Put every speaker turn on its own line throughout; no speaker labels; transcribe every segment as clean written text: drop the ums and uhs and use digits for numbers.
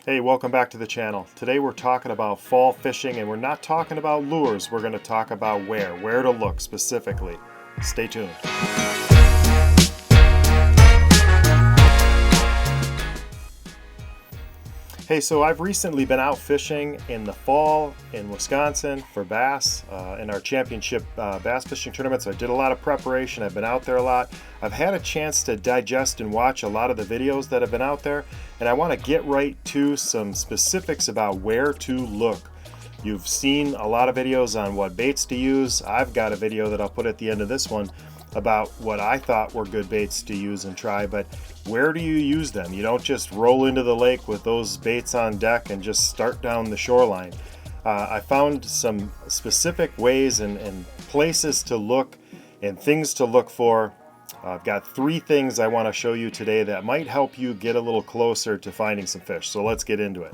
Hey, welcome back to the channel. Today we're talking about fall fishing, and we're not talking about lures. We're going to talk about where to look specifically. Stay tuned. Hey, so I've recently been out fishing in the fall in Wisconsin for bass in our championship bass fishing tournament. So I did a lot of preparation. I've been out there a lot. I've had a chance to digest and watch a lot of the videos that have been out there, and I want to get right to some specifics about where to look. You've seen a lot of videos on what baits to use. I've got a video that I'll put at the end of this one about what I thought were good baits to use and try, but where do you use them? You don't just roll into the lake with those baits on deck and just start down the shoreline. I found some specific ways and places to look and things to look for. I've got 3 things I want to show you today that might help you get a little closer to finding some fish. So let's get into it.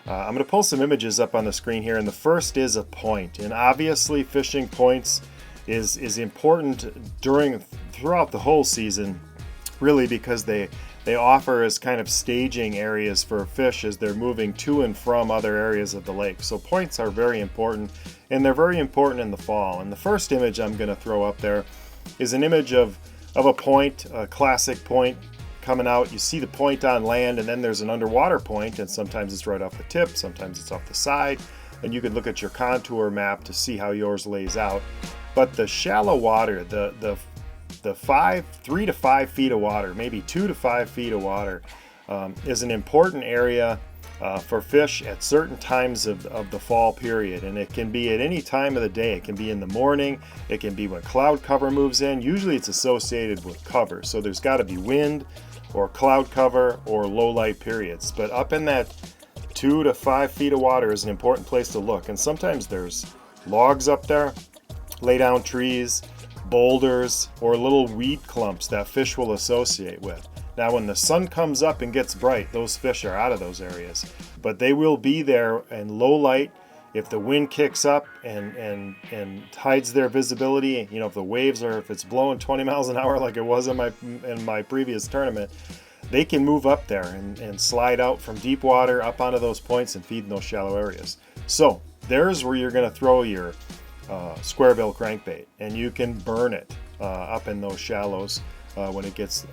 I'm going to pull some images up on the screen here, and the first is a point. And obviously fishing points is important throughout the whole season, really, because they offer as kind of staging areas for fish as they're moving to and from other areas of the lake. So points are very important, and they're very important in the fall. And the first image I'm going to throw up there is an image of a point, a classic point coming out. You see the point on land, and then there's an underwater point, and sometimes it's right off the tip, sometimes it's off the side, and you can look at your contour map to see how yours lays out. But the shallow water, the 3 to 5 feet of water, maybe 2 to 5 feet of water, is an important area for fish at certain times of the fall period. And it can be at any time of the day. It can be in the morning, it can be when cloud cover moves in. Usually it's associated with cover, so there's got to be wind or cloud cover or low light periods. But up in that 2 to 5 feet of water is an important place to look. And sometimes there's logs up there, lay down trees, boulders, or little weed clumps that fish will associate with. Now when the sun comes up and gets bright, those fish are out of those areas, but they will be there in low light. If the wind kicks up and hides their visibility, you know, if it's blowing 20 miles an hour like it was in my previous tournament, they can move up there and slide out from deep water up onto those points and feed in those shallow areas. So there's where you're going to throw your square bill crankbait, and you can burn it up in those shallows when it gets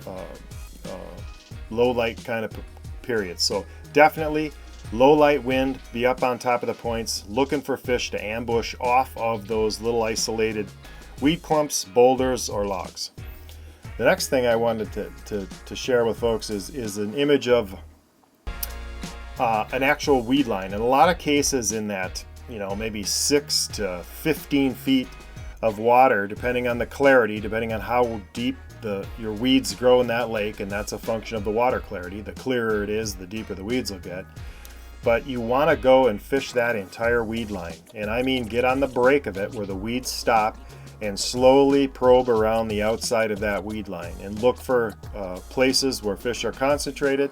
low light kind of periods. So definitely low light wind, be up on top of the points looking for fish to ambush off of those little isolated weed clumps, boulders, or logs. The next thing I wanted to share with folks is an image of an actual weed line. In a lot of cases in that, you know, maybe 6 to 15 feet of water, depending on the clarity, depending on how deep your weeds grow in that lake, and that's a function of the water clarity. The clearer it is, the deeper the weeds will get. But you want to go and fish that entire weed line, and I mean get on the break of it where the weeds stop, and slowly probe around the outside of that weed line and look for places where fish are concentrated.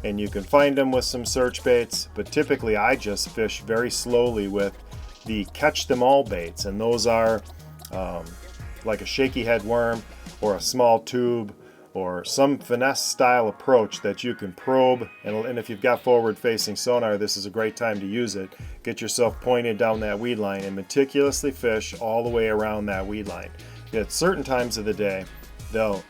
And you can find them with some search baits, but typically I just fish very slowly with the catch them all baits, and those are like a shaky head worm or a small tube or some finesse style approach that you can probe. And if you've got forward facing sonar, this is a great time to use it. Get yourself pointed down that weed line and meticulously fish all the way around that weed line. At certain times of the day, they'll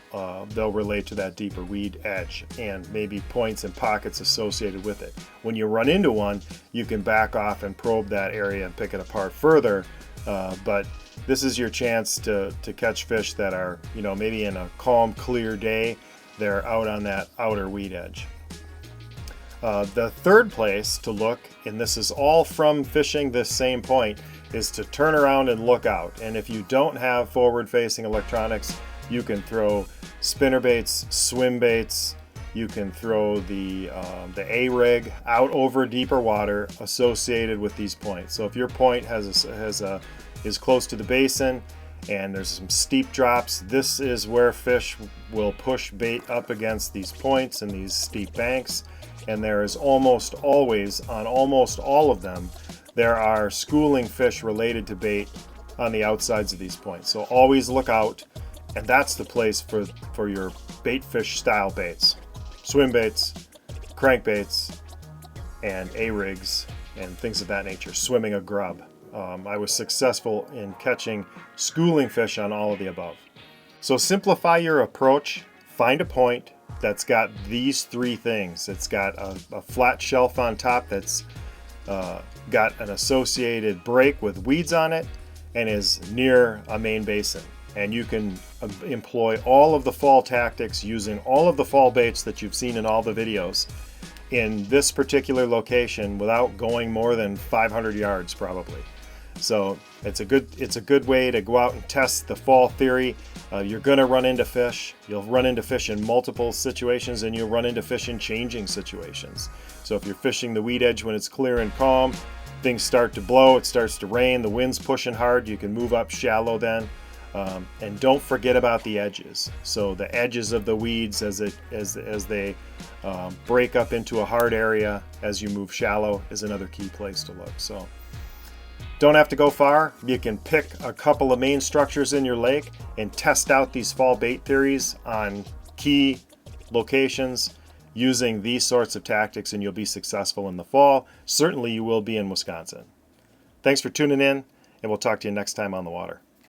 relate to that deeper weed edge and maybe points and pockets associated with it. When you run into one, you can back off and probe that area and pick it apart further. But this is your chance to catch fish that are, you know, maybe in a calm, clear day, they're out on that outer weed edge. The third place to look, and this is all from fishing this same point, is to turn around and look out. And if you don't have forward-facing electronics, you can throw spinner baits, swim baits. You can throw the A-rig out over deeper water associated with these points. So if your point is close to the basin and there's some steep drops, this is where fish will push bait up against these points and these steep banks. And there is almost always, on almost all of them, there are schooling fish related to bait on the outsides of these points. So always look out, and that's the place for your bait fish style baits. Swim baits, crankbaits, and A-rigs and things of that nature, swimming a grub. I was successful in catching schooling fish on all of the above. So simplify your approach. Find a point that's got these three things. It's got a flat shelf on top that's got an associated break with weeds on it and is near a main basin. And you can employ all of the fall tactics using all of the fall baits that you've seen in all the videos in this particular location without going more than 500 yards probably. So it's a good way to go out and test the fall theory. You're going to run into fish. You'll run into fish in multiple situations, and you'll run into fish in changing situations. So if you're fishing the weed edge when it's clear and calm, things start to blow, it starts to rain, the wind's pushing hard, you can move up shallow then. And don't forget about the edges. So the edges of the weeds as they break up into a hard area as you move shallow is another key place to look. So don't have to go far. You can pick a couple of main structures in your lake and test out these fall bait theories on key locations using these sorts of tactics, and you'll be successful in the fall. Certainly you will be in Wisconsin. Thanks for tuning in, and we'll talk to you next time on the water.